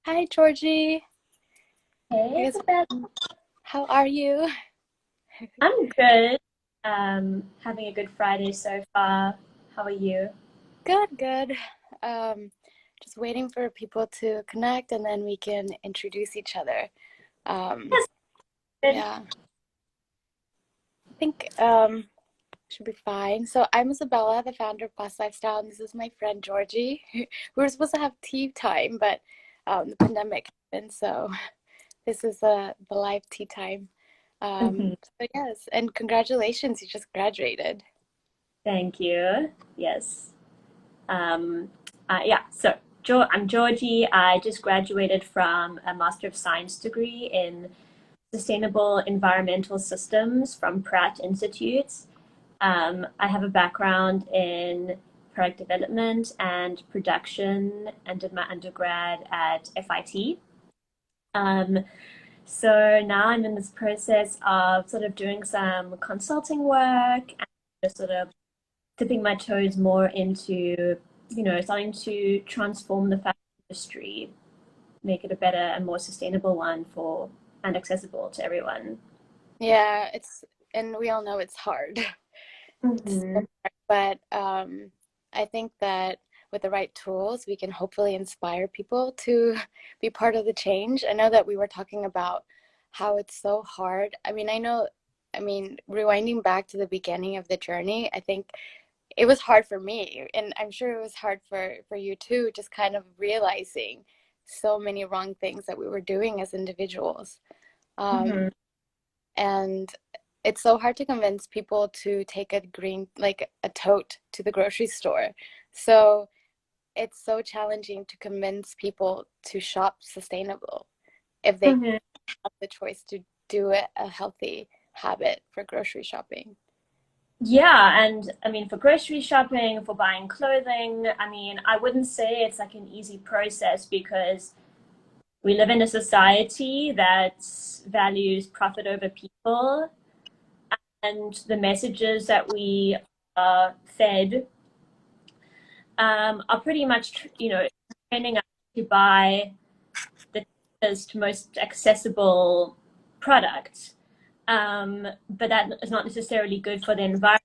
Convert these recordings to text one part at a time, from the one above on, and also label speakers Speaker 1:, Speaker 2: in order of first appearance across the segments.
Speaker 1: Hi, Georgie. I
Speaker 2: Hey,
Speaker 1: guess,
Speaker 2: Isabel.
Speaker 1: how are you?
Speaker 2: I'm good. Having a good Friday so far. How are you?
Speaker 1: Good, good. Um, just waiting for people to connect and then we can introduce each other. Um,
Speaker 2: Yes, good.
Speaker 1: yeah, I think should be fine. So I'm Isabella, the founder of Paz Lifestyle, and this is my friend Georgie. We were supposed to have tea time, but the pandemic happened, so this is the live tea time.
Speaker 2: Mhm.
Speaker 1: So yes, and congratulations, you just graduated.
Speaker 2: Thank you. Yes. Um, yeah, so I'm Georgie. I just graduated from a Master of Science degree in Sustainable Environmental Systems from Pratt Institute. I have a background in product development and production and did my undergrad at FIT. Um, So now I'm in this process of sort of doing some consulting work and just sort of dipping my toes more into, starting to transform the fashion industry, make it a better and more sustainable one for and accessible to everyone.
Speaker 1: Yeah, and we all know it's hard. It's so
Speaker 2: Hmm.
Speaker 1: hard, but I think that with the right tools, we can hopefully inspire people to be part of the change. I know that we were talking about how it's so hard. Rewinding back to the beginning of the journey, I think it was hard for me, and I'm sure it was hard for you too, just kind of realizing so many wrong things that we were doing as individuals.
Speaker 2: Hmm.
Speaker 1: Um, and it's so hard to convince people to take like a tote to the grocery store. So it's so challenging to convince people to shop sustainable if they
Speaker 2: Hmm.
Speaker 1: have the choice to do it a healthy habit for grocery shopping.
Speaker 2: Yeah, and I mean, for grocery shopping, for buying clothing, I mean, I wouldn't say it's like an easy process because we live in a society that values profit over people, and the messages that we are fed are pretty much, training us to buy the cheapest, most accessible product. But that is not necessarily good for the environment.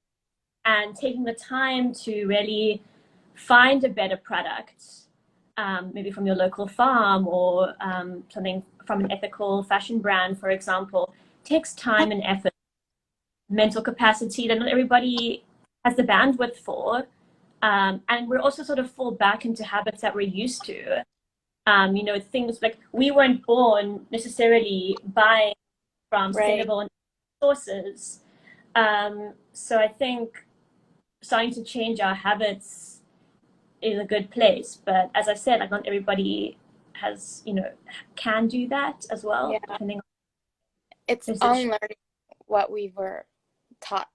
Speaker 2: And taking the time to really find a better product, maybe from your local farm or something from an ethical fashion brand, for example, takes time and effort, mental capacity that not everybody has the bandwidth for. And we're also sort of fall back into habits that we're used to. Things like we weren't born necessarily buying from
Speaker 1: Right.
Speaker 2: sustainable sources. So I think starting to change our habits is a good place. But as I said, like not everybody has, can do that as well,
Speaker 1: Yeah.
Speaker 2: depending on
Speaker 1: It's
Speaker 2: their situation.
Speaker 1: unlearning what we were taught.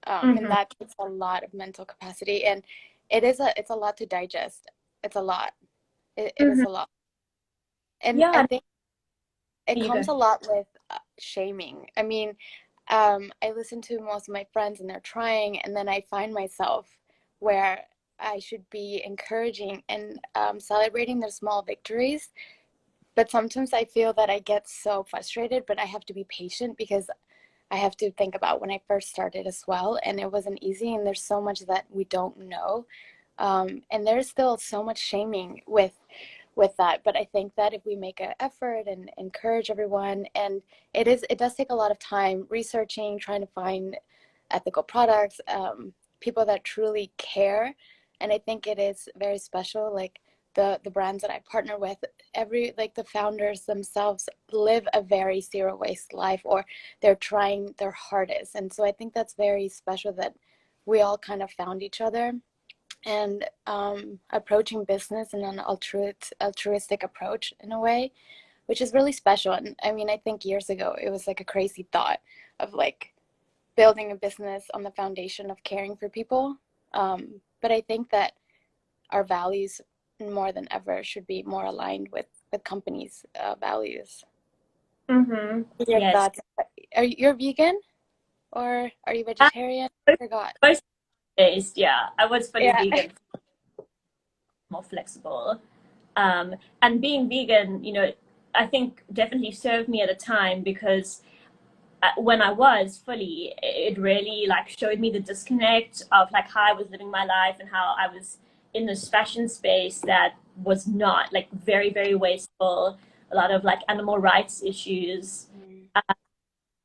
Speaker 1: And
Speaker 2: Hmm.
Speaker 1: that takes a lot of mental capacity, and it's a lot to digest. It's a lot. It is
Speaker 2: Hmm.
Speaker 1: a lot. And I
Speaker 2: Yeah,
Speaker 1: think it
Speaker 2: you
Speaker 1: comes
Speaker 2: go.
Speaker 1: a lot with shaming. I listen to most of my friends and they're trying, and then I find myself where I should be encouraging and celebrating their small victories. But sometimes I feel that I get so frustrated, but I have to be patient because I have to think about when I first started as well, and it wasn't easy, and there's so much that we don't know. And there's still so much shaming with that, but I think that if we make an effort and encourage everyone, and it does take a lot of time researching, trying to find ethical products, people that truly care. And I think it is very special, like the brands that I partner with, every like the founders themselves live a very zero waste life, or they're trying their hardest. And so I think that's very special that we all kind of found each other, and approaching business in an altruistic approach in a way, which is really special. And I think years ago it was like a crazy thought of like building a business on the foundation of caring for people. But I think that our values more than ever should be more aligned with companies' values.
Speaker 2: Hmm.
Speaker 1: What are your
Speaker 2: Yes.
Speaker 1: thoughts? Are you vegan or are you
Speaker 2: Uh,
Speaker 1: vegetarian? I forgot.
Speaker 2: Most days, yeah. I was fully
Speaker 1: Yeah.
Speaker 2: vegan, more flexible. And being vegan, you know, I think definitely served me at a time because when I was fully, it really like showed me the disconnect of like how I was living my life and how I was in this fashion space that was not like very, very wasteful, a lot of like animal rights issues.
Speaker 1: Mm.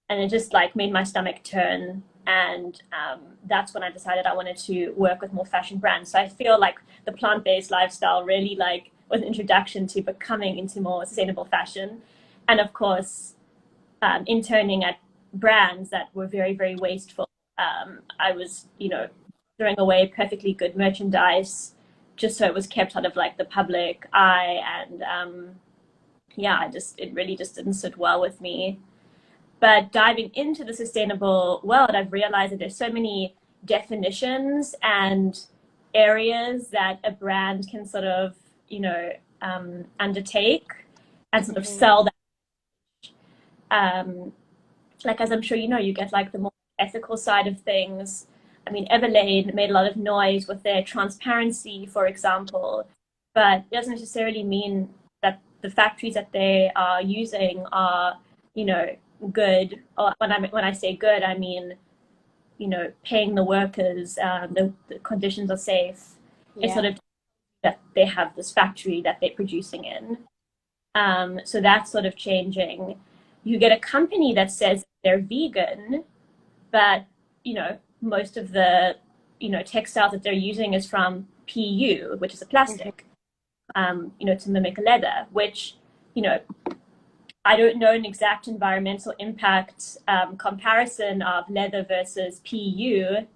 Speaker 2: And it just like made my stomach turn. And that's when I decided I wanted to work with more fashion brands. So I feel like the plant-based lifestyle really like was an introduction to becoming into more sustainable fashion. And of course, interning at brands that were very, very wasteful. I was, you know, throwing away perfectly good merchandise just so it was kept out of like the public eye. And yeah, it really just didn't sit well with me. But diving into the sustainable world, I've realized that there's so many definitions and areas that a brand can sort of, you know, undertake and sort of
Speaker 1: Mm-hmm.
Speaker 2: sell that. Um, like as I'm sure you know, you get like the more ethical side of things. I mean, Everlane made a lot of noise with their transparency, for example, but it doesn't necessarily mean that the factories that they are using are, you know, good. Or when I say good, I mean, you know, paying the workers, the conditions are safe. It's sort
Speaker 1: Yeah.
Speaker 2: of that they have this factory that they're producing in. So that's sort of changing. You get a company that says they're vegan, but you know most of the textiles that they're using is from PU, which is a
Speaker 1: Mm-hmm.
Speaker 2: plastic, to mimic leather. Which you know I don't know an exact environmental impact comparison of leather versus PU.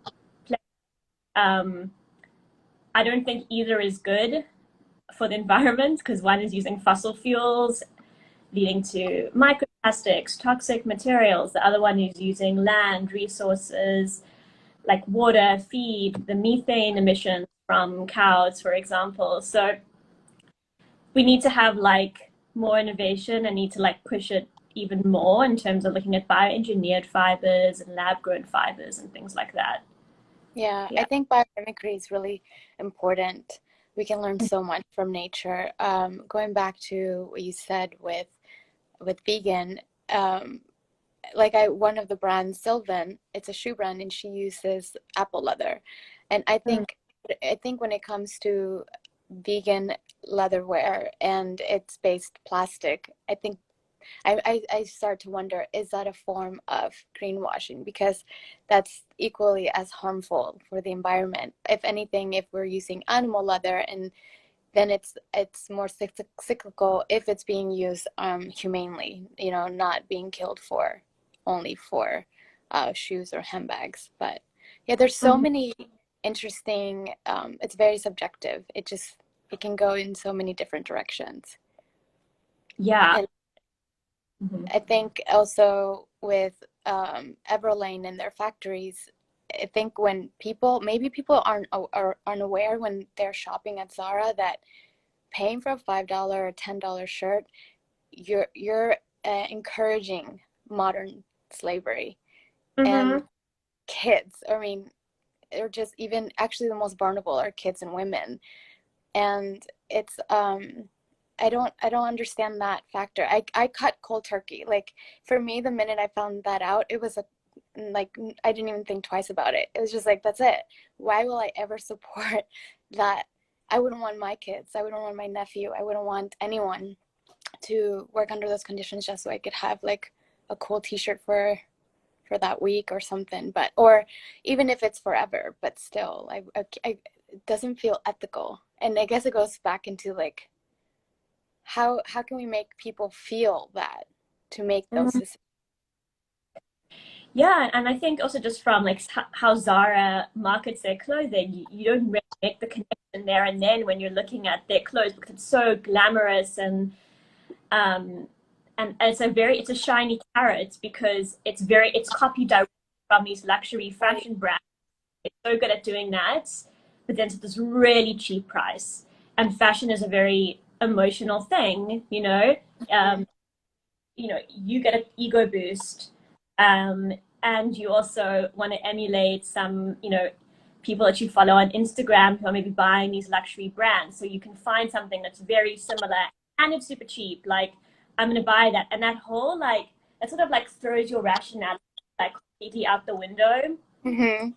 Speaker 2: Um, I don't think either is good for the environment because one is using fossil fuels leading to microplastics, toxic materials. The other one is using land resources like water, feed, the methane emissions from cows, for example. So we need to have like more innovation and need to like push it even more in terms of looking at bioengineered fibers and lab grown fibers and things like that.
Speaker 1: Yeah, I
Speaker 2: Yeah.
Speaker 1: think biomimicry is really important. We can learn so much from nature. Going back to what you said with vegan, um, like one of the brands, Sylvan, it's a shoe brand, and she uses apple leather, and I think when it comes to vegan leatherware and it's based plastic, I think I start to wonder, is that a form of greenwashing? Because that's equally as harmful for the environment. If anything, if we're using animal leather, and then it's more cyclical if it's being used humanely, not being killed for only for shoes or handbags. But yeah, there's so
Speaker 2: Mhm.
Speaker 1: many interesting. It's very subjective. It can go in so many different directions.
Speaker 2: Yeah.
Speaker 1: And
Speaker 2: Mhm.
Speaker 1: I think also with Everlane and their factories, I think when maybe people aren't aware when they're shopping at Zara that paying for a $5 or $10 shirt, you're encouraging modern slavery. And
Speaker 2: Mhm.
Speaker 1: kids, I mean, they're just even actually the most vulnerable are kids and women. And it's I don't understand that factor. I cut cold turkey. Like for me, the minute I found that out, it was like I didn't even think twice about it. It was just like that's it. Why will I ever support that? I wouldn't want my kids. I wouldn't want my nephew. I wouldn't want anyone to work under those conditions just so I could have like a cool T-shirt for that week or something. But or even if it's forever, but still, it doesn't feel ethical. And I guess it goes back into like how can we make people feel that to make those
Speaker 2: Mhm.
Speaker 1: decisions?
Speaker 2: Yeah, and I think also just from like how Zara markets their clothing, you don't really make the connection there and then when you're looking at their clothes because it's so glamorous um and it's a shiny carrot because it's copied directly from these luxury
Speaker 1: Right.
Speaker 2: fashion brands. It's so good at doing that, but then to this really cheap price. And fashion is a very emotional thing, you know.
Speaker 1: Mm-hmm.
Speaker 2: Um, you get an ego boost, um, and you also want to emulate some, people that you follow on Instagram who are maybe buying these luxury brands. So you can find something that's very similar and it's super cheap. Like, I'm going to buy that. And that whole, like, that sort of like throws your rationality like completely out the window.
Speaker 1: Mm-hmm.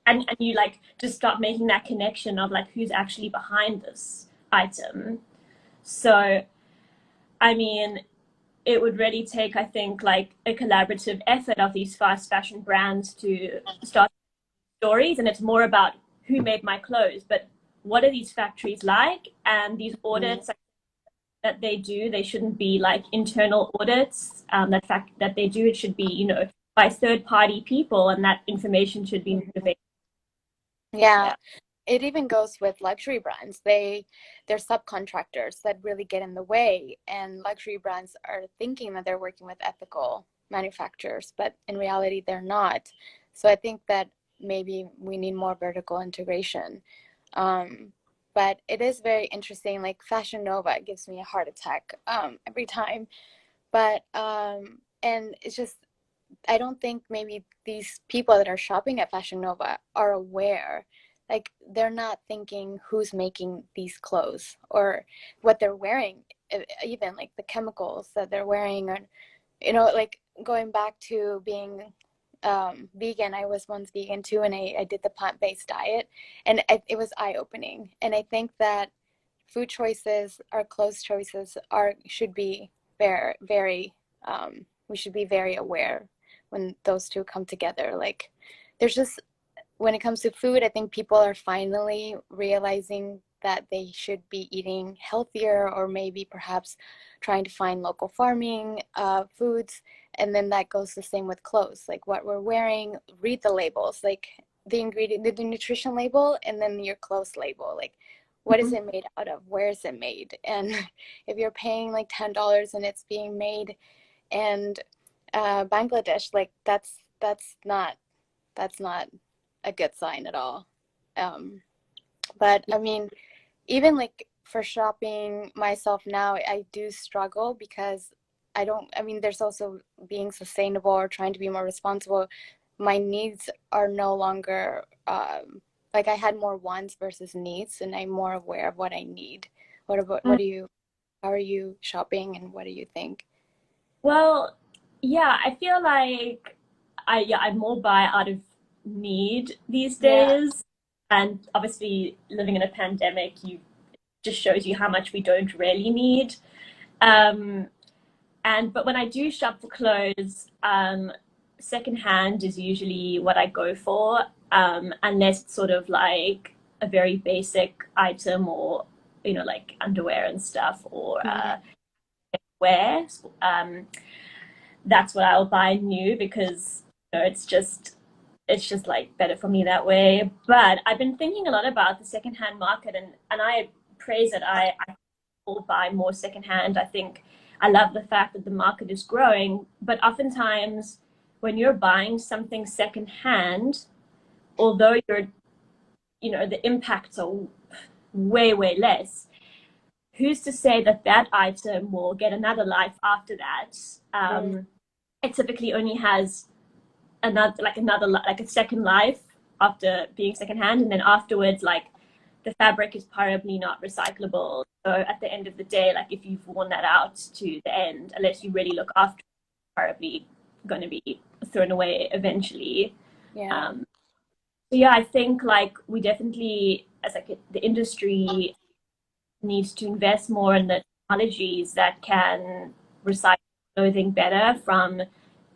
Speaker 2: And you like just start making that connection of like who's actually behind this item. So, I mean, it would really take, I think, like a collaborative effort of these fast fashion brands to start stories. And it's more about who made my clothes, but what are these factories like? And these audits that they do, they shouldn't be like internal audits. That fact that they do, it should be, by third party people, and that information should be
Speaker 1: Mm-hmm.
Speaker 2: motivated.
Speaker 1: Yeah,
Speaker 2: Yeah.
Speaker 1: it even goes with luxury brands. They're subcontractors that really get in the way, and luxury brands are thinking that they're working with ethical manufacturers, but in reality they're not. So I think that maybe we need more vertical integration. Um, but it is very interesting. Like Fashion Nova gives me a heart attack every time. But and it's just I don't think maybe these people that are shopping at Fashion Nova are aware. Like they're not thinking who's making these clothes or what they're wearing, even like the chemicals that they're wearing, or like going back to being vegan. I was once vegan too, and I did the plant-based diet, and it was eye-opening. And I think that food choices, our clothes choices, are should be very we should be very aware when those two come together. Like there's just when it comes to food, I think people are finally realizing that they should be eating healthier, or maybe perhaps trying to find local farming foods. And then that goes the same with clothes, like what we're wearing. Read the labels, like the ingredient, the nutrition label, and then your clothes label. Like, what is
Speaker 2: Mhm.
Speaker 1: it made out of? Where is it made? And if you're paying like $10 and it's being made in Bangladesh, like that's not a good sign at all. Um, but I mean, even like for shopping myself now, I do struggle because I mean, there's also being sustainable or trying to be more responsible. My needs are no longer, like I had more wants versus needs, and I'm more aware of what I need. What do you, how are you shopping, and what do you think?
Speaker 2: Well, yeah, I feel like I more buy out of need these
Speaker 1: Yeah.
Speaker 2: days. And obviously living in a pandemic, you just shows you how much we don't really need. Um, and but when I do shop for clothes, secondhand is usually what I go for, unless it's sort of like a very basic item or like underwear and stuff or
Speaker 1: Mhm.
Speaker 2: wear. Um, that's what I'll buy new because it's just like better for me that way. But I've been thinking a lot about the secondhand market, and I praise it. I will buy more secondhand. I think I love the fact that the market is growing, but oftentimes when you're buying something secondhand, although the impacts are way less, who's to say that that item will get another life after that?
Speaker 1: Mm.
Speaker 2: It typically only has another like a second life after being secondhand, and then afterwards, like the fabric is probably not recyclable. So at the end of the day, like if you've worn that out to the end, unless you really look after it, it's probably going to be thrown away eventually.
Speaker 1: Yeah.
Speaker 2: um, so yeah, I think like we definitely, as like the industry, needs to invest more in the technologies that can recycle clothing better from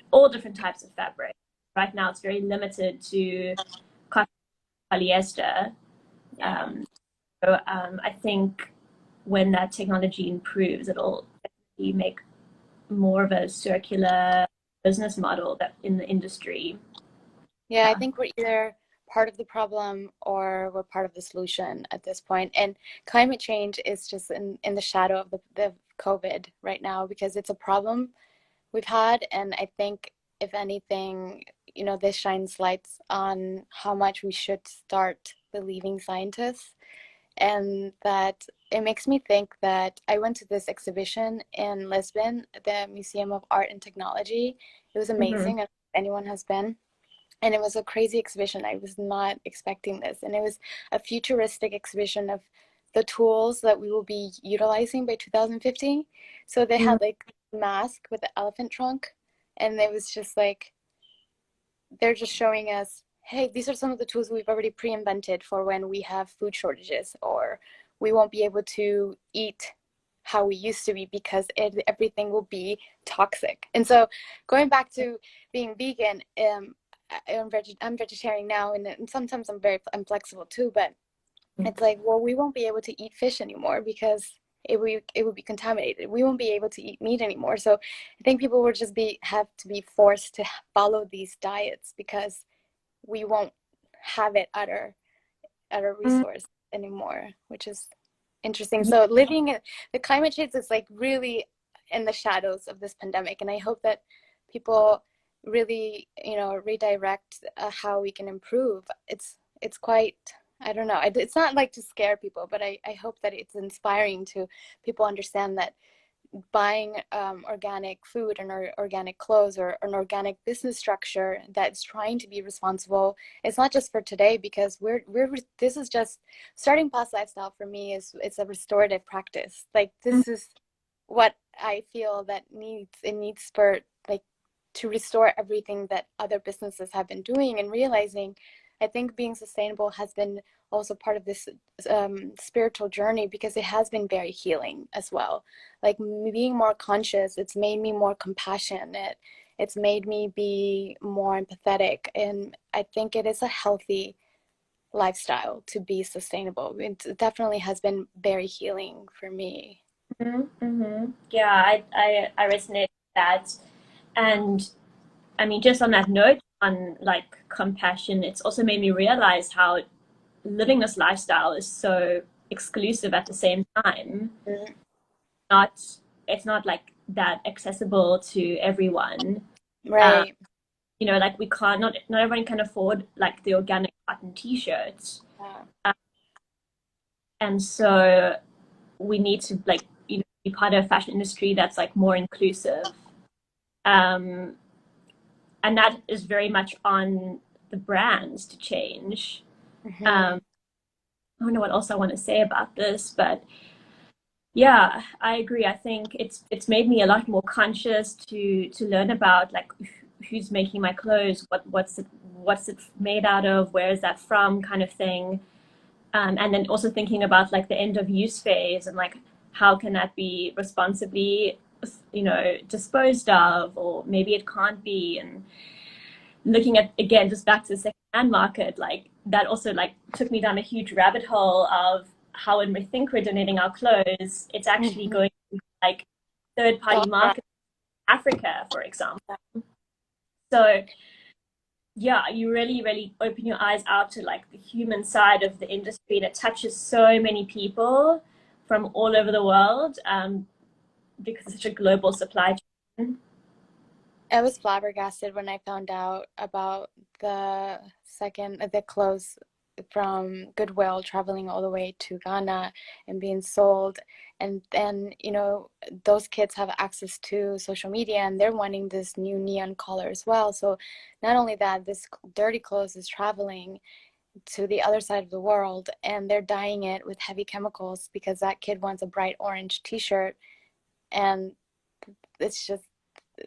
Speaker 2: all different types of fabric. Right now, it's very limited to cotton, polyester.
Speaker 1: Yeah.
Speaker 2: Um, so I think when that technology improves, it'll definitely make more of a circular business model that in the industry.
Speaker 1: Yeah, I
Speaker 2: Yeah.
Speaker 1: think we're either part of the problem or we're part of the solution at this point. And climate change is just in the shadow of the COVID right now because it's a problem we've had. And I think, if anything, this shines lights on how much we should start believing scientists. And that it makes me think that I went to this exhibition in Lisbon, the Museum of Art and Technology. It was
Speaker 2: Mhm.
Speaker 1: amazing. I don't know if anyone has been. And it was a crazy exhibition. I was not expecting this. And it was a futuristic exhibition of the tools that we will be utilizing by 2050. So they
Speaker 2: Mm,
Speaker 1: had like a mask with the elephant trunk, and it was just like they're just showing us, hey, these are some of the tools we've already pre-invented for when we have food shortages, or we won't be able to eat how we used to be because everything will be toxic. And so going back to being vegan, I'm vegetarian now, and sometimes I'm flexible too, but it's like, well, we won't be able to eat fish anymore because it would be contaminated. We won't be able to eat meat anymore. So I think people will just be have to be forced to follow these diets because we won't have it at our
Speaker 2: mm,
Speaker 1: resource anymore, which is interesting. So living the climate change is like really in the shadows of this pandemic, and I hope that people really, redirect how we can improve. It's quite, I don't know. It's not like to scare people, but I hope that it's inspiring to people understand that buying organic food and organic clothes or an organic business structure that's trying to be responsible. It's not just for today, because we're this is just starting Paz Lifestyle for me is it's a restorative practice. Like
Speaker 2: mm,
Speaker 1: this is what I feel that needs for like to restore everything that other businesses have been doing, and realizing I think being sustainable has been also part of this spiritual journey, because it has been very healing as well. Like being more conscious, it's made me more compassionate, it's made me be more empathetic, and I think it is a healthy lifestyle to be sustainable. It definitely has been very healing for me.
Speaker 2: Yeah, I resonate with that. And I mean, just on that note, on like compassion, it's also made me realize how living this lifestyle is so exclusive at the same time.
Speaker 1: Mm.
Speaker 2: Not, it's not like that accessible to everyone. Um,
Speaker 1: Right.
Speaker 2: like we can't, not everyone can afford like the organic cotton t-shirts.
Speaker 1: Yeah.
Speaker 2: Um, and so we need to like, be part of a fashion industry that's like more inclusive. Um, and that is very much on the brands to change.
Speaker 1: Mm-hmm.
Speaker 2: Um, I don't know what else I want to say about this, but yeah, I agree. I think it's made me a lot more conscious to learn about like who's making my clothes, what's it made out of, where is that from, kind of thing. And then also thinking about like the end of use phase and like how can that be responsibly, disposed of, or maybe it can't be. And looking at again just back to the second-hand market, like that also like took me down a huge rabbit hole of how when we think we're donating our clothes, it's actually
Speaker 1: Mm-hmm.
Speaker 2: going to like third-party
Speaker 1: Oh, yeah.
Speaker 2: markets, Africa, for example. So yeah, you really, really open your eyes out to like the human side of the industry that touches so many people from all over the world, because it's such a global supply chain.
Speaker 1: I was flabbergasted when I found out about the clothes from Goodwill traveling all the way to Ghana and being sold. And then, those kids have access to social media, and they're wanting this new neon color as well. So not only that, this dirty clothes is traveling to the other side of the world, and they're dyeing it with heavy chemicals because that kid wants a bright orange t-shirt, and it's just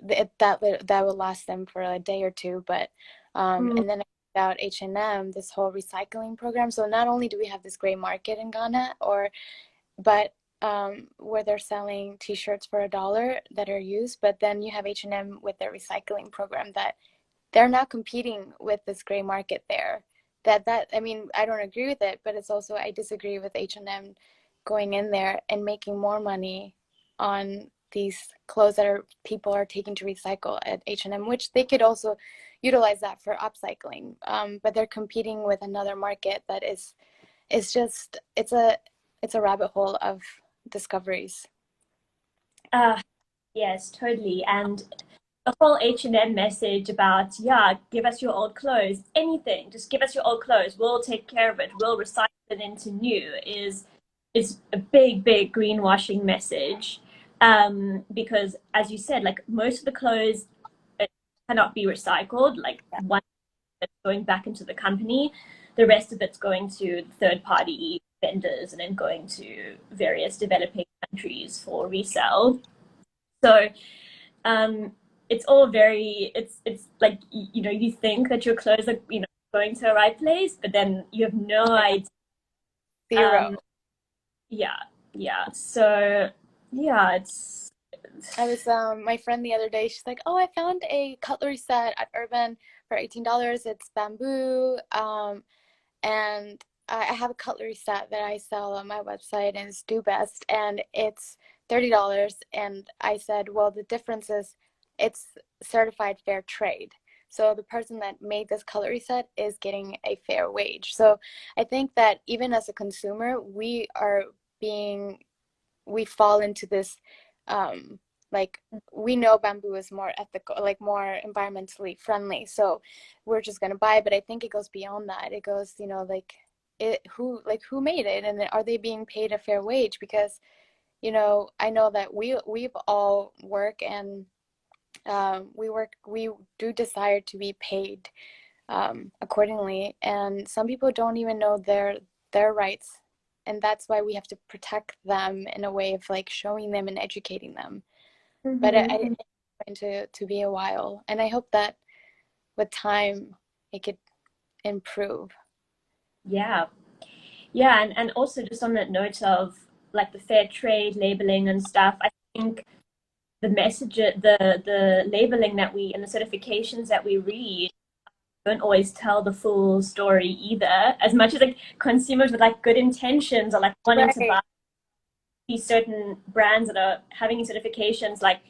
Speaker 1: that will last them for a day or two. But
Speaker 2: Mm,
Speaker 1: and then about H&M, this whole recycling program. So not only do we have this gray market in Ghana, but where they're selling t-shirts for $1 that are used, but then you have H&M with their recycling program that they're now competing with this gray market there. That I mean, I don't agree with it, but it's also I disagree with H&M going in there and making more money on these clothes that are people are taking to recycle at H&M, which they could also utilize that for upcycling. But they're competing with another market that is just it's a rabbit hole of discoveries.
Speaker 2: uh, yes, totally. And the whole H&M message about, yeah, give us your old clothes, anything, just give us your old clothes, we'll take care of it, we'll recycle it into new, is a big, big greenwashing message. Because as you said, like most of the clothes cannot be recycled, like 1 it's going back into the company. The rest of it's going to third-party vendors and then going to various developing countries for resale. So it's all very it's like you think that your clothes are going to the right place, but then you have no idea.
Speaker 1: Zero.
Speaker 2: Yeah, yeah. So yeah, it's
Speaker 1: I was my friend the other day, she's like, "Oh, I found a cutlery set at Urban for $18. It's bamboo. And I have a cutlery set that I sell on my website and it's Do Best and it's $30. And I said, well, the difference is it's certified fair trade. So the person that made this cutlery set is getting a fair wage. So I think that even as a consumer, we fall into this like we know bamboo is more ethical, like more environmentally friendly, so we're just gonna buy it. But I think it goes beyond that. It goes, like who made it, and are they being paid a fair wage? Because I know that we've all work, and we do desire to be paid accordingly, and some people don't even know their rights, and that's why we have to protect them in a way of like showing them and educating them. But I
Speaker 2: mm-hmm.
Speaker 1: think it's going to be a while, and I hope that with time it could improve.
Speaker 2: Yeah, yeah, and also just on that note of like the fair trade labeling and stuff, I think the message, the labeling that we and the certifications that we read don't always tell the full story either. As much as like consumers with like good intentions are like wanting to
Speaker 1: Right.
Speaker 2: buy these certain brands that are having these certifications, like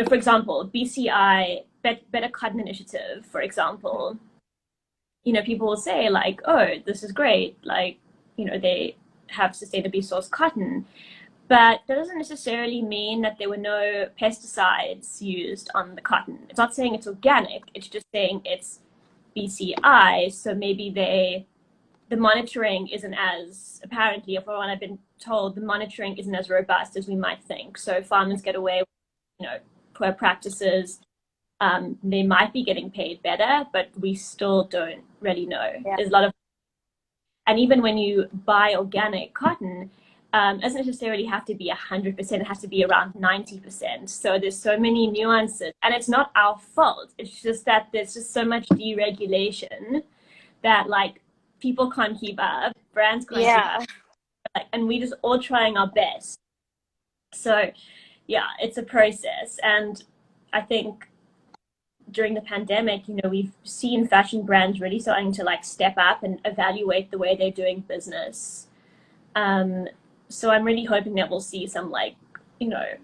Speaker 2: for example, BCI, Better Cotton Initiative, for example. People will say like, oh, this is great, like they have sustainably sourced cotton, but that doesn't necessarily mean that there were no pesticides used on the cotton. It's not saying it's organic, it's just saying it's BCI. So maybe the monitoring isn't as, apparently, from what I've been told, the monitoring isn't as robust as we might think. So farmers get away with, poor practices. They might be getting paid better, but we still don't really know.
Speaker 1: Yeah.
Speaker 2: There's a lot of, and even when you buy organic cotton, it doesn't necessarily have to be 100%. It has to be around 90%. So there's so many nuances, and it's not our fault. It's just that there's just so much deregulation that like people can't keep up, brands can't keep up,
Speaker 1: Yeah.
Speaker 2: like, and we just all trying our best. So yeah, it's a process, and I think during the pandemic, we've seen fashion brands really starting to like step up and evaluate the way they're doing business. Um, so I'm really hoping that we'll see some like,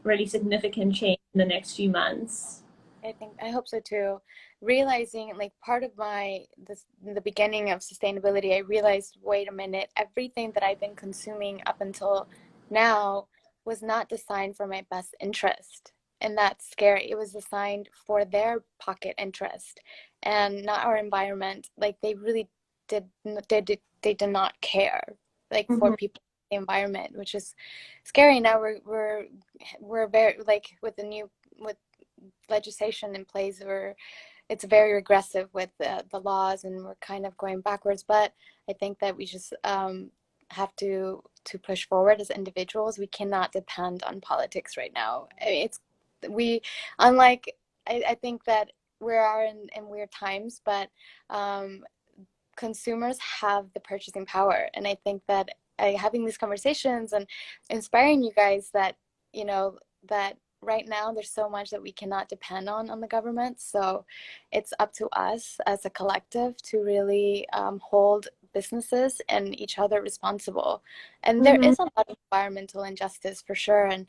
Speaker 2: really significant change in the next few months.
Speaker 1: I hope so too. Realizing like part of this in the beginning of sustainability, I realized, wait a minute, everything that I've been consuming up until now was not designed for my best interest. And that's scary. It was designed for their pocket interest and not our environment. Like they really they did not care like for
Speaker 2: Mm-hmm.
Speaker 1: people in the environment, which is scary. Now we're very like with the new with legislation in place where it's very regressive with the laws, and we're kind of going backwards. But I think that we just have to push forward as individuals. We cannot depend on politics right now. I mean, it's we unlike I think that we are in weird times, but consumers have the purchasing power, and I think that having these conversations and inspiring you guys that that right now there's so much that we cannot depend on the government, so it's up to us as a collective to really hold businesses and each other responsible. And there
Speaker 2: Mm-hmm.
Speaker 1: is a lot of environmental injustice for sure, and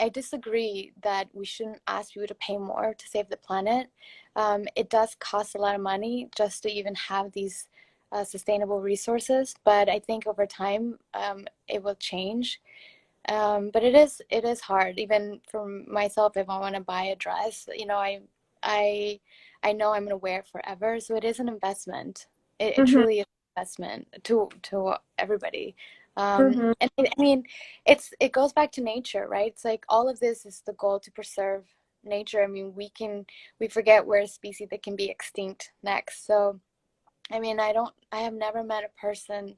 Speaker 1: I disagree that we shouldn't ask people to pay more to save the planet. It does cost a lot of money just to even have these sustainable resources, but I think over time it will change. But it is hard, even for myself. If I want to buy a dress, I I know I'm going to wear it forever, so it is an investment. It
Speaker 2: Mm-hmm.
Speaker 1: truly is an investment to everybody.
Speaker 2: Mm-hmm.
Speaker 1: And I mean, it goes back to nature, right? It's like all of this is the goal to preserve. nature, I mean, we forget we're a species that can be extinct next. So, I mean, I have never met a person.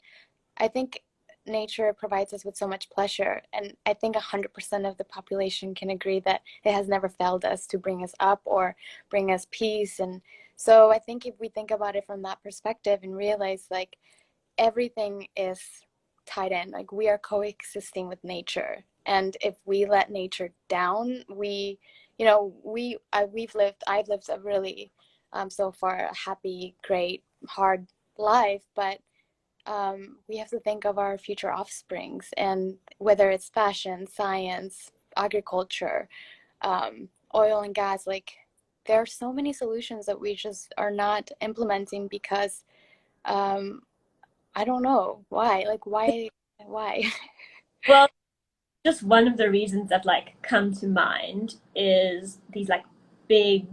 Speaker 1: I think nature provides us with so much pleasure, and I think 100% of the population can agree that it has never failed us to bring us up or bring us peace. And so I think if we think about it from that perspective and realize like everything is tied in, like we are coexisting with nature, and if we let nature down, we, you know, I've lived a really so far a happy, great, hard life, but we have to think of our future offsprings, and whether it's fashion, science, agriculture, oil and gas, like there are so many solutions that we just are not implementing because um, I don't know why. Like why?
Speaker 2: Well, just one of the reasons that like come to mind is these like big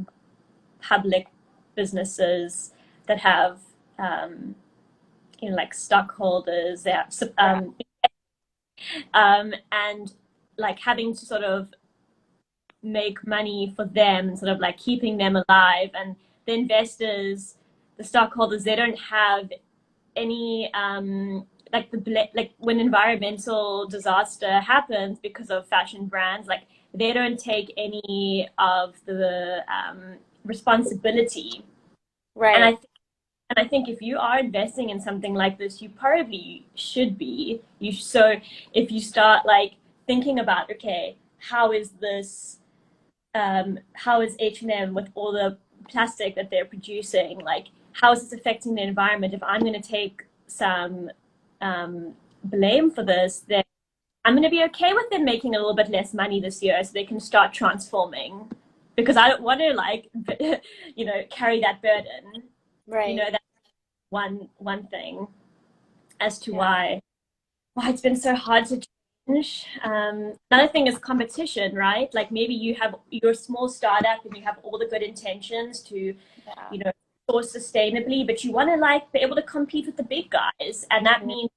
Speaker 2: public businesses that have like stockholders, they have
Speaker 1: Yeah,
Speaker 2: and like having to sort of make money for them and sort of like keeping them alive, and the investors, the stockholders, they don't have any like like when environmental disaster happens because of fashion brands, like they don't take any of the responsibility. And
Speaker 1: right.
Speaker 2: I think if you are investing in something like this, you probably should be. So if you start like thinking about, okay, how is this? How is H&M with all the plastic that they're producing? Like, how is this affecting the environment? If I'm going to take some blame for this, then I'm going to be okay with them making a little bit less money this year, so they can start transforming. Because I don't want to like, carry that burden.
Speaker 1: Right.
Speaker 2: That's one thing as to
Speaker 1: Yeah.
Speaker 2: why it's been so hard to change. Another thing is competition, right? Like maybe you have your small startup and you have all the good intentions to,
Speaker 1: Yeah.
Speaker 2: source sustainably, but you want to like be able to compete with the big guys, and that
Speaker 1: Mhm.
Speaker 2: means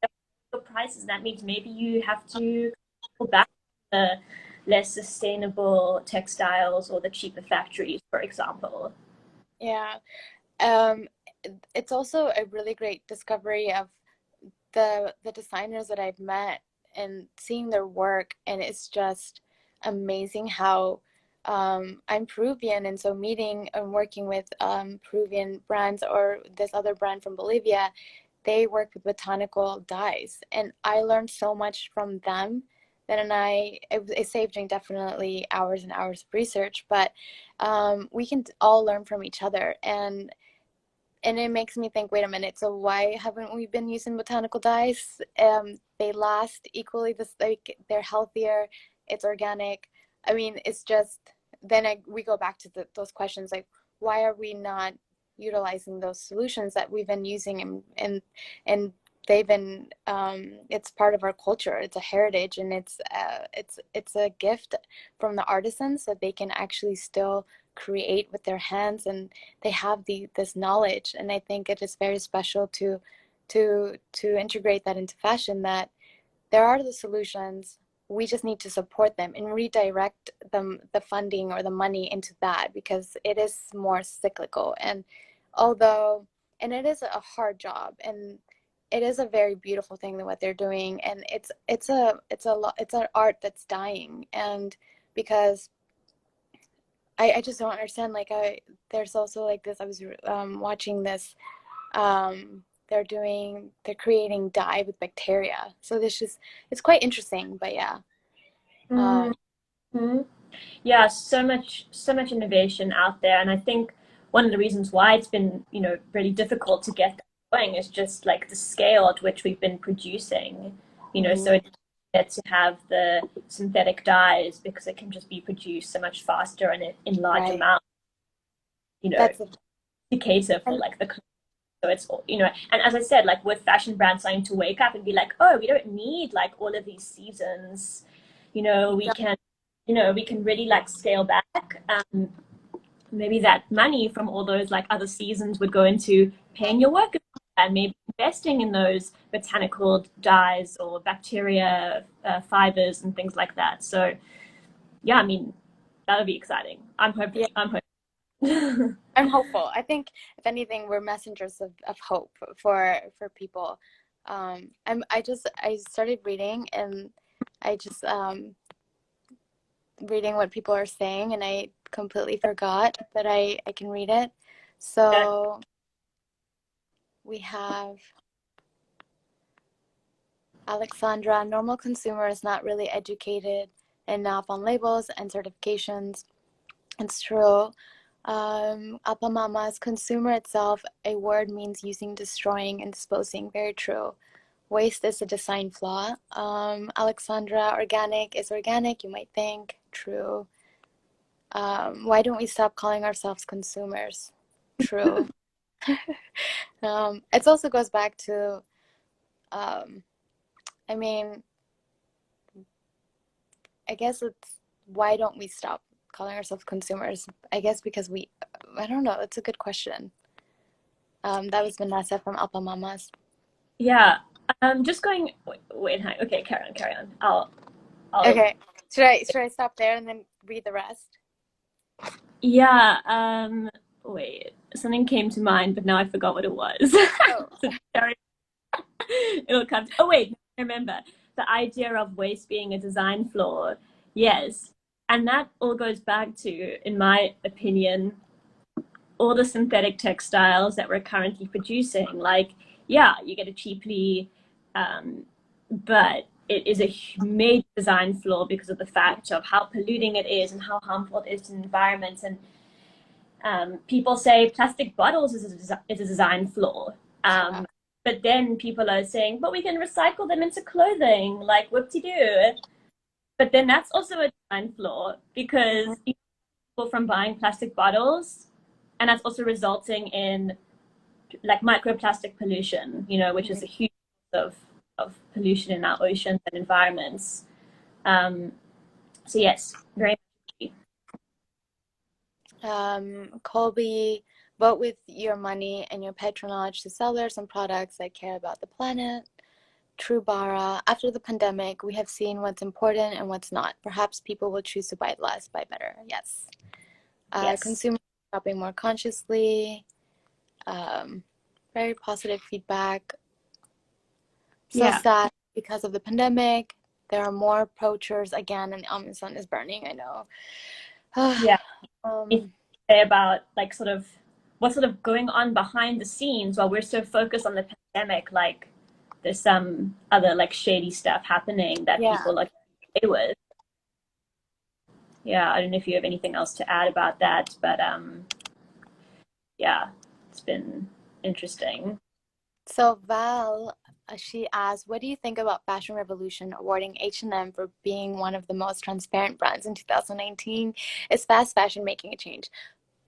Speaker 2: your prices. And that means maybe you have to go back to the less sustainable textiles or the cheaper factories, for example.
Speaker 1: Yeah. Um, it's also a really great discovery of the designers that I've met and seeing their work, and it's just amazing how I'm Peruvian, and so meeting and working with Peruvian brands or this other brand from Bolivia, they work with botanical dyes, and I learned so much from them. Then it saved me definitely hours and hours of research, but we can all learn from each other, and it makes me think, wait a minute, so why haven't we been using botanical dyes? They last equally, this like they're healthier, it's organic. I mean, it's just then we go back to those questions like why are we not utilizing those solutions that we've been using, and they've been it's part of our culture, it's a heritage, and it's a gift from the artisans that they can actually still create with their hands, and they have this knowledge, and I think it is very special to integrate that into fashion, that there are the solutions, we just need to support them and redirect the funding or the money into that, because it is more cyclical, and although and it is a hard job, and it is a very beautiful thing that what they're doing, and it's an art that's dying, and because I just don't understand. Like there's also like this. I was watching this. They're creating dye with bacteria. So this just it's quite interesting. But yeah, um,
Speaker 2: Mm-hmm. Yeah, so much innovation out there, and I think one of the reasons why it's been, really difficult to get that going is just like the scale at which we've been producing. So
Speaker 1: mhm,
Speaker 2: it's better to have the synthetic dyes because it can just be produced so much faster and in large
Speaker 1: right.
Speaker 2: amounts, you know,
Speaker 1: That's a,
Speaker 2: to cater for
Speaker 1: and
Speaker 2: like the so it's, and as I said, like with fashion brands starting to wake up and be like, oh, we don't need like all of these seasons, we can, we can really like scale back. Maybe that money from all those like other seasons would go into paying your workers and maybe investing in those botanical dyes or bacteria fibers and things like that. So yeah, I mean, that would be exciting. I'm hoping.
Speaker 1: Yeah,
Speaker 2: I'm hoping.
Speaker 1: I'm hopeful. I think if anything, we're messengers of hope for people. I started reading, and I just reading what people are saying, and I completely forgot that I can read it.
Speaker 2: Yeah.
Speaker 1: So we have Alexandra. Normal consumer is not really educated enough on labels and certifications. It's true. Alpa Mama's consumer itself, a word means using, destroying, and disposing. Very true. Waste is a design flaw. Alexandra, organic is organic, you might think. True. Why don't we stop calling ourselves consumers? True. It also goes back to, um, I mean, I guess it's why don't we stop calling ourselves consumers? I guess because I don't know. It's a good question. That was Vanessa from Alpa Mamas.
Speaker 2: Yeah. Just going. Wait. Okay. Carry on. Carry on. I'll.
Speaker 1: Okay. Should I stop there and then read the rest?
Speaker 2: Yeah. Wait. Something came to mind, but now I forgot what it was.
Speaker 1: Oh,
Speaker 2: So sorry. It'll come. Oh wait. I remember the idea of waste being a design flaw. Yes, and that all goes back to, in my opinion, all the synthetic textiles that we're currently producing. Like, yeah, you get it cheaply, but it is a major design flaw because of the fact of how polluting it is and how harmful it is to the environment. And people say plastic bottles is a design flaw.
Speaker 1: yeah.
Speaker 2: But then people are saying, but we can recycle them into clothing, like whoop-de-doo. But then that's also a design flaw because people from buying plastic bottles, and that's also resulting in like microplastic pollution, which is a huge source of pollution in our oceans and environments. Um, so yes, very much.
Speaker 1: Colby, vote with your money and your patronage to sellers and products that care about the planet. True Bara, after the pandemic, we have seen what's important and what's not. Perhaps people will choose to buy less, buy better. Yes.
Speaker 2: Yes.
Speaker 1: Consumers shopping more consciously. Um, very positive feedback. So
Speaker 2: Yeah.
Speaker 1: sad because of the pandemic. There are more poachers again, and Amazon is burning. I know.
Speaker 2: Yeah. If
Speaker 1: um,
Speaker 2: say about like sort of what's sort of going on behind the scenes while we're so focused on the pandemic, like there's some other like shady stuff happening that
Speaker 1: yeah.
Speaker 2: people are okay with. Yeah, I don't know if you have anything else to add about that, but yeah, it's been interesting.
Speaker 1: So Val, she asked, "What do you think about Fashion Revolution awarding H&M for being one of the most transparent brands in 2019? Is fast fashion making a change?"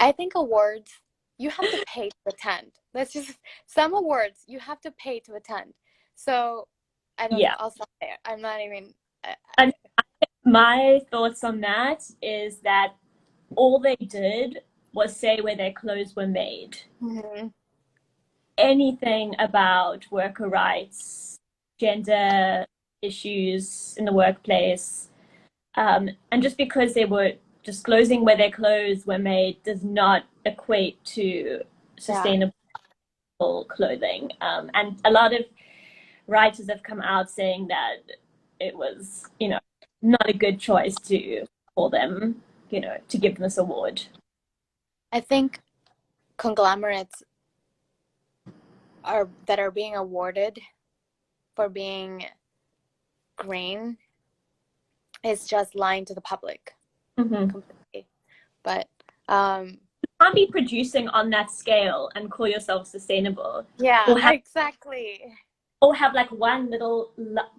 Speaker 1: I think awards you have to pay to attend. Let's just some awards you have to pay to attend. So I don't know.
Speaker 2: Yeah.
Speaker 1: I'll stop there. I'm not even.
Speaker 2: And my thoughts on that is that all they did was say where their clothes were made.
Speaker 1: Mhm.
Speaker 2: Anything about worker rights, gender issues in the workplace, and just because they were disclosing where their clothes were made does not equate to
Speaker 1: Yeah.
Speaker 2: sustainable clothing. And a lot of writers have come out saying that it was, not a good choice to call them, to give them this award.
Speaker 1: I think conglomerates are being awarded for being green is just lying to the public
Speaker 2: Mm-hmm.
Speaker 1: completely. But um,
Speaker 2: Can't be producing on that scale and call yourself sustainable,
Speaker 1: yeah,
Speaker 2: or have
Speaker 1: exactly.
Speaker 2: like one little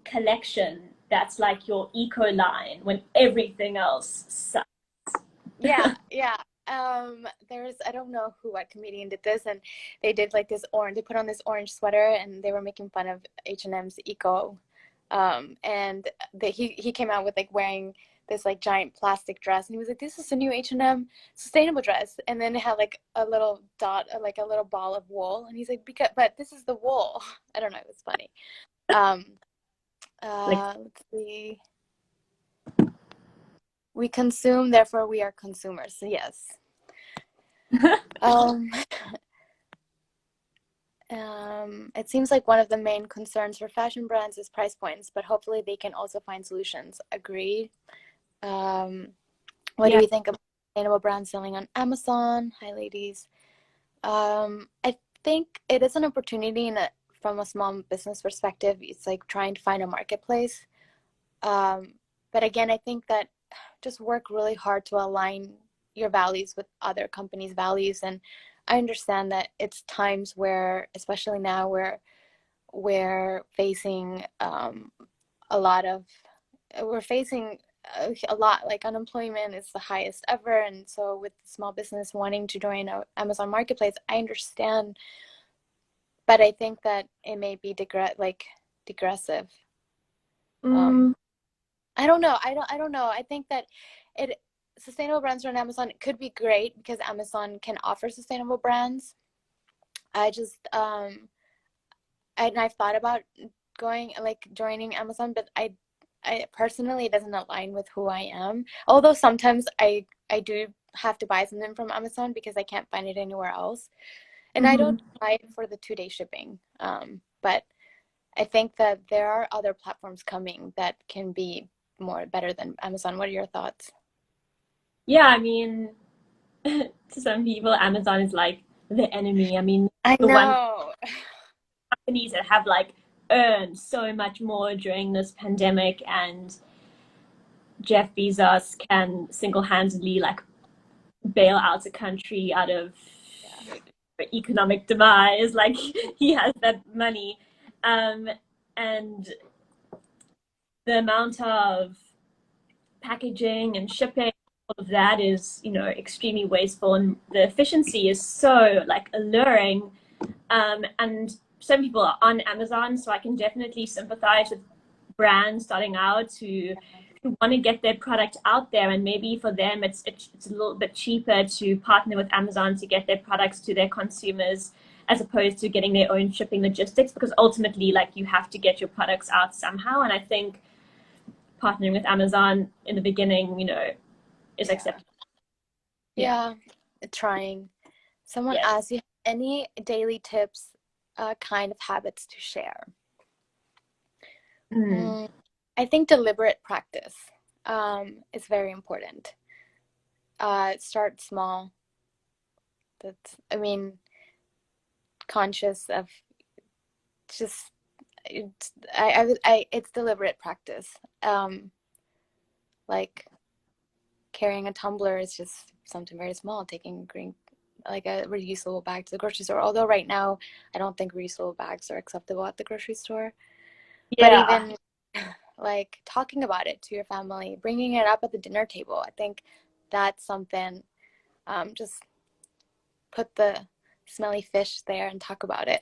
Speaker 2: collection that's like your eco line when everything else sucks.
Speaker 1: Yeah, yeah. There's I don't know who what comedian did this, and they did like this orange. They put on this orange sweater, and they were making fun of H&M's eco. And he came out with like wearing this like giant plastic dress, and he was like, "This is a new H&M sustainable dress," and then it had like a little dot, like a little ball of wool, and he's like, "Because, but this is the wool." I don't know. It was funny. Um,
Speaker 2: Like,
Speaker 1: let's see. We consume, therefore we are consumers. So yes. Um, it seems like one of the main concerns for fashion brands is price points, but hopefully they can also find solutions. Agreed. Um, what do
Speaker 2: Yeah.
Speaker 1: we think of sustainable brands selling on Amazon? Hi, ladies. I think it is an opportunity from a small business perspective. It's like trying to find a marketplace. But again, I think that just work really hard to align your values with other companies' values. And I understand that it's times where, especially now, where we're facing a lot of, we're facing a lot, like unemployment is the highest ever. And so with small business wanting to join a Amazon marketplace, I understand, but I think that it may be digressive. Um,
Speaker 2: Mm,
Speaker 1: I don't know. I don't know. I think that it sustainable brands on Amazon could be great because Amazon can offer sustainable brands. I just and I've thought about going like joining Amazon, but I personally it doesn't align with who I am. Although sometimes I do have to buy something from Amazon because I can't find it anywhere else. And I
Speaker 2: mhm.
Speaker 1: don't buy it for the 2-day shipping. But I think that there are other platforms coming that can be more better than Amazon. What are your thoughts?
Speaker 2: Yeah, I mean, to some people, Amazon is like the enemy. I mean,
Speaker 1: I
Speaker 2: the one
Speaker 1: know.
Speaker 2: companies that have like earned so much more during this pandemic, and Jeff Bezos can single-handedly like bail out a country out of
Speaker 1: Yeah.
Speaker 2: economic demise. Like he has that money, um, and the amount of packaging and shipping, all of that is, extremely wasteful, and the efficiency is so like alluring. And some people are on Amazon, so I can definitely sympathize with brands starting out who want to get their product out there, and maybe for them it's a little bit cheaper to partner with Amazon to get their products to their consumers as opposed to getting their own shipping logistics, because ultimately like you have to get your products out somehow. And I think partnering with Amazon in the beginning, is
Speaker 1: Yeah.
Speaker 2: acceptable. Yeah.
Speaker 1: Yeah. Trying. Someone
Speaker 2: Yes.
Speaker 1: asked you any daily tips, kind of habits to share.
Speaker 2: Mm.
Speaker 1: Mm, I think deliberate practice is very important. Start small. That's, I mean, conscious of just it's deliberate practice. Like carrying a tumbler is just something very small. Taking a green, like a reusable bag to the grocery store. Although right now, I don't think reusable bags are acceptable at the grocery store. But
Speaker 2: Yeah.
Speaker 1: even like talking about it to your family, bringing it up at the dinner table, I think that's something. Just put the smelly fish there and talk about it.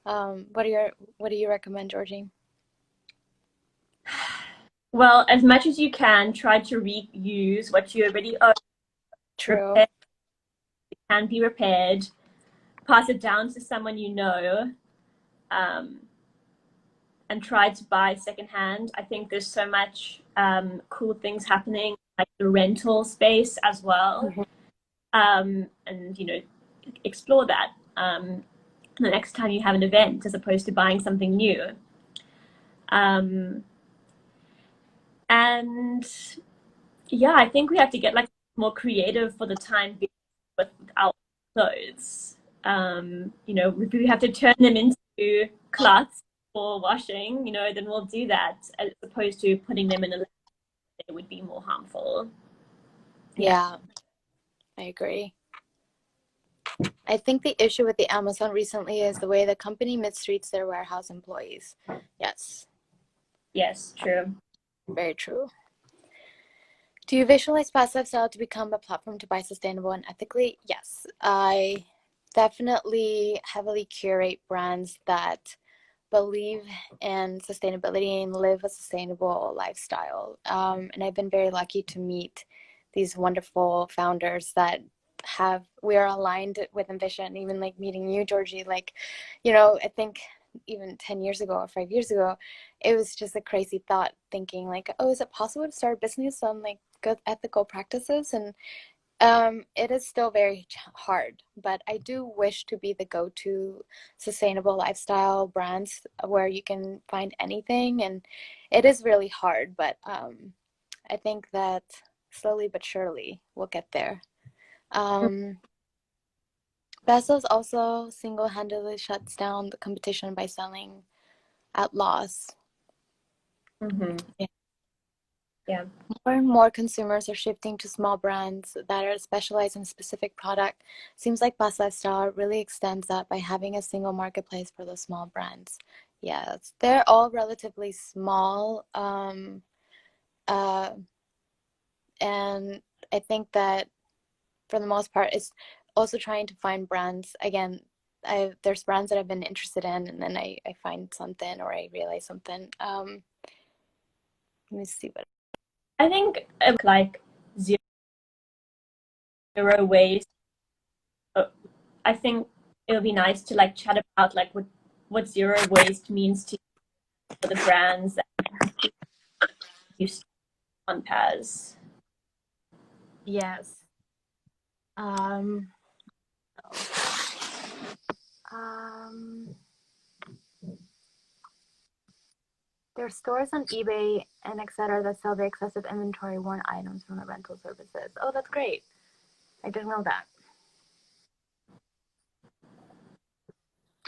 Speaker 1: What do you recommend, Georgie?
Speaker 2: Well, as much as you can, try to reuse what you already own.
Speaker 1: True.
Speaker 2: Repair can be repaired. Pass it down to someone you know, um, and try to buy secondhand. I think there's so much cool things happening, like the rental space as well.
Speaker 1: Mhm.
Speaker 2: And explore that the next time you have an event, as opposed to buying something new. Um, and yeah, I think we have to get like more creative for the time being with our clothes. If we have to turn them into cloths for washing, then we'll do that, as opposed to putting them in a it would be more harmful. Yeah.
Speaker 1: Yeah, I agree. I think the issue with the Amazon recently is the way the company mistreats their warehouse employees. Yes,
Speaker 2: Yes, true.
Speaker 1: very true. Do you visualize PAZLIFESTYLE to become a platform to buy sustainable and ethically? Yes, I definitely heavily curate brands that believe in sustainability and live a sustainable lifestyle. And I've been very lucky to meet these wonderful founders that we are aligned with ambition. Even like meeting you, Georgie, like, I think even 10 years ago or 5 years ago, it was just a crazy thought thinking like, oh, is it possible to start a business on like good ethical practices, and it is still very hard, but I do wish to be the go-to sustainable lifestyle brands where you can find anything, and it is really hard, but I think that slowly but surely we'll get there. Um, Bezos also single-handedly shuts down the competition by selling at loss.
Speaker 2: Mm-hmm.
Speaker 1: Yeah.
Speaker 2: Yeah.
Speaker 1: More and more consumers are shifting to small brands that are specialized in a specific product. Seems like Paz Lifestyle really extends that by having a single marketplace for the small brands. Yes, they're all relatively small, uh, and I think that for the most part, it's also trying to find brands. Again, there's brands that I've been interested in, and then I find something or I realize something. Let me see what.
Speaker 2: I think like zero waste. I think it would be nice to like chat about like what zero waste means to you for the brands that you see on Paz.
Speaker 1: Yes. Um, um, there are stores on eBay and etc. that sell the excessive inventory worn items from the rental services. Oh, that's great. I didn't know that.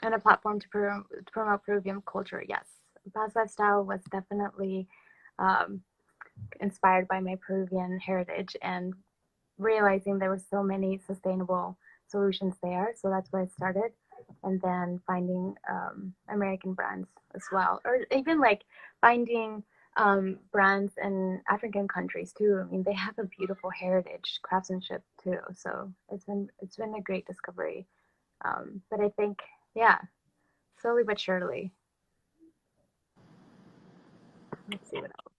Speaker 1: And a platform to promote Peruvian culture. Yes. Paz Lifestyle was definitely um, inspired by my Peruvian heritage and realizing there were so many sustainable solutions there. So that's where it started. And then finding American brands as well, or even like finding brands in African countries too. I mean, they have a beautiful heritage craftsmanship too. So it's been a great discovery. But I think, yeah, slowly but surely. Let's see what else.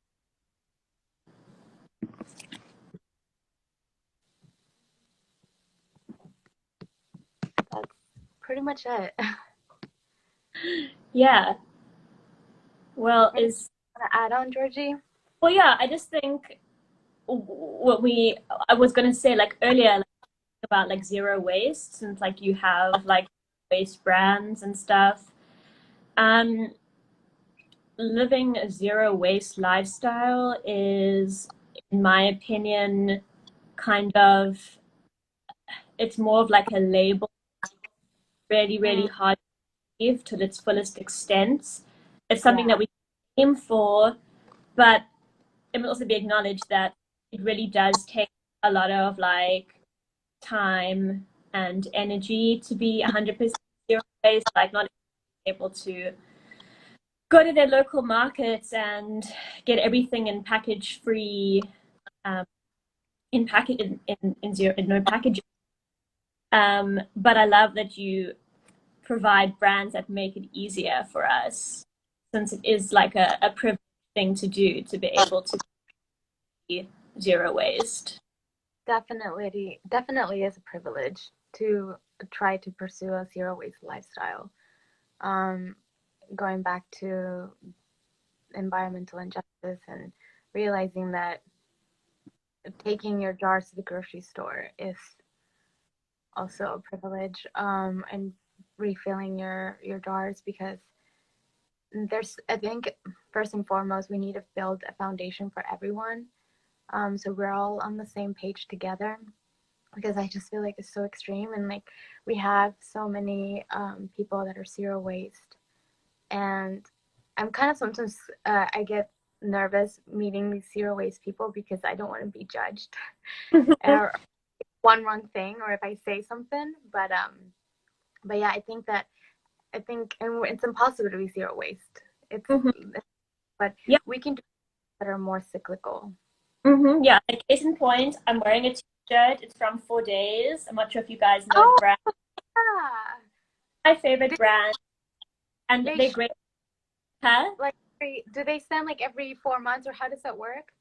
Speaker 1: That's pretty much it.
Speaker 2: Yeah. Well,
Speaker 1: Anything you want to add on, Georgie?
Speaker 2: yeah, I just think what I was gonna say like earlier like, about like zero waste since like you have like waste brands and stuff. Um, Living a zero waste lifestyle is, in my opinion, kind of it's more of like a label, really, really
Speaker 1: Mm,
Speaker 2: hard to achieve to its fullest extent. It's something
Speaker 1: yeah,
Speaker 2: that we aim for, but it must also be acknowledged that it really does take a lot of like time and energy to be 100% zero waste, like not able to go to their local markets and get everything in package free, um, in package in zero in no packaging. But I love that you provide brands that make it easier for us, since it is like a privileged thing to do to be able to be zero waste.
Speaker 1: definitely is a privilege to try to pursue a zero waste lifestyle. Um, Going back to environmental injustice and realizing that taking your jars to the grocery store is also a privilege, and refilling your jars because there's I think first and foremost we need to build a foundation for everyone, so we're all on the same page together because I just feel like it's so extreme and like we have so many people that are zero waste and I'm kind of sometimes I get nervous meeting these zero waste people because I don't want to be judged or one wrong thing or if I say something. But yeah, I think and it's impossible to be zero waste. It's
Speaker 2: Mhm.
Speaker 1: but
Speaker 2: Yeah.
Speaker 1: we can do that are more cyclical.
Speaker 2: Yeah. Like case in point, I'm wearing a t-shirt. It's from 4 Days. I'm not sure if you guys know the
Speaker 1: Oh
Speaker 2: brand.
Speaker 1: yeah,
Speaker 2: My favorite
Speaker 1: they,
Speaker 2: brand, and
Speaker 1: they
Speaker 2: they're great. Huh?
Speaker 1: like do they send like every 4 months or how does that work?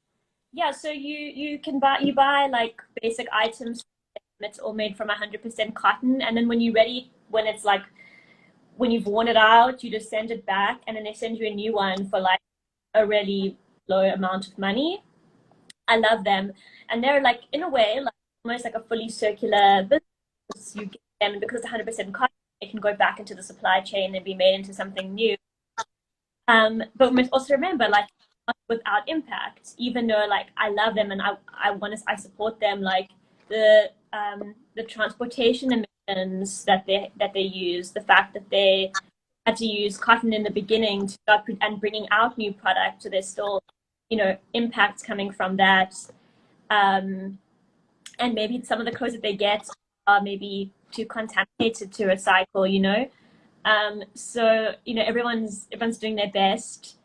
Speaker 2: Yeah. So you can buy like basic items. It's all made from 100% cotton, and then when you're ready, when it's like when you've worn it out, you just send it back, and then they send you a new one for like a really low amount of money. I love them. And they're like, in a way, like almost like a fully circular business. You get them, and because it's 100% cotton, it can go back into the supply chain and be made into something new. But we must also remember, like, without impact, even though like I love them and I support them, like the transportation emissions that they use, the fact that they had to use cotton in the beginning to start and bringing out new products, so there's still, impacts coming from that. Um, and maybe some of the clothes that they get are maybe too contaminated to recycle. So everyone's doing their best,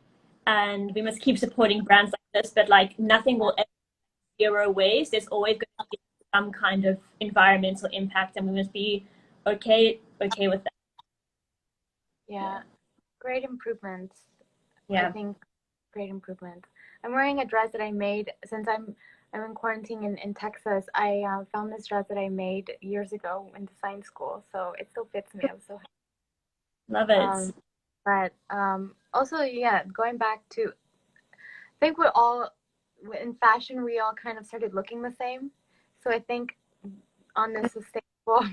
Speaker 2: and we must keep supporting brands like this. But like nothing will ever be zero waste. There's always going to be some kind of environmental impact, and we must be okay with that.
Speaker 1: Yeah, great improvements. I
Speaker 2: Yeah.
Speaker 1: think great improvements. I'm wearing a dress that I made since I'm in quarantine in Texas. I found this dress that I made years ago in design school, so it still fits me. I'm so
Speaker 2: Love it.
Speaker 1: um, but also, yeah, going back to, I think we're all in fashion. We all kind of started looking the same, so I think on this sustainable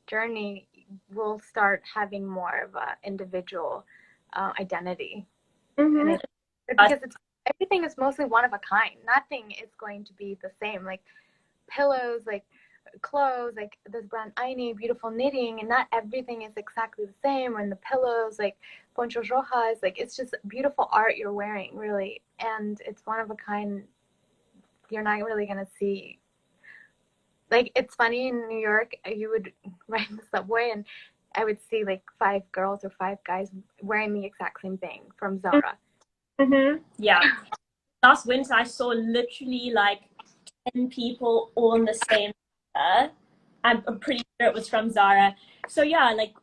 Speaker 1: journey, we'll start having more of a individual identity, and
Speaker 2: Mm-hmm.
Speaker 1: because it's everything is mostly one of a kind. Nothing is going to be the same. Like pillows, like clothes, like this brand Aini, beautiful knitting, and not everything is exactly the same. And the pillows, like Ponchos Rojas, like it's just beautiful art you're wearing, really, and it's one of a kind. You're not really gonna see. Like it's funny in New York, you would ride the subway and I would see like 5 girls or 5 guys wearing the exact same thing from Zara.
Speaker 2: Mm-hmm. Yeah. Last winter, I saw literally like 10 people all in the same. I'm pretty sure it was from Zara. So yeah, like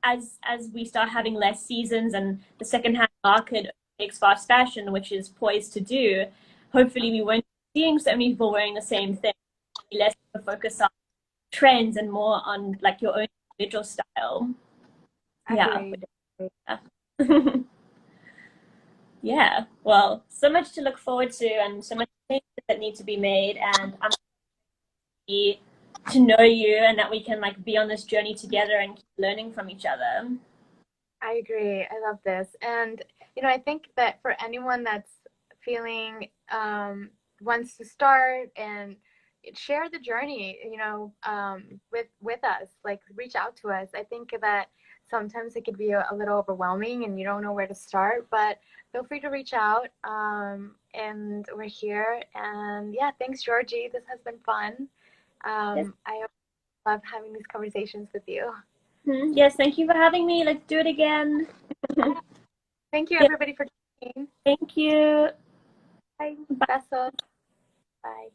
Speaker 2: as we start having less seasons and the secondhand market makes fast fashion, which is poised to do, hopefully we won't be seeing so many people wearing the same thing. Less of a focus on trends and more on like your own individual style. Yeah.
Speaker 1: Agreed.
Speaker 2: Yeah. Yeah. Well, so much to look forward to and so much changes that need to be made. And I'm happy to know you and that we can like be on this journey together and keep learning from each other.
Speaker 1: I agree. I love this. And, I think that for anyone that's feeling wants to start and share the journey, with us, like reach out to us. I think that sometimes it could be a little overwhelming and you don't know where to start, but feel free to reach out. And we're here. And yeah, thanks, Georgie. This has been fun.
Speaker 2: Yes.
Speaker 1: I love having these conversations with you.
Speaker 2: Yes. Thank you for having me. Let's do it again.
Speaker 1: Yeah. Thank you,
Speaker 2: Yeah.
Speaker 1: everybody, for joining.
Speaker 2: Thank you.
Speaker 1: Bye.
Speaker 2: Bye.
Speaker 1: Besos. Bye.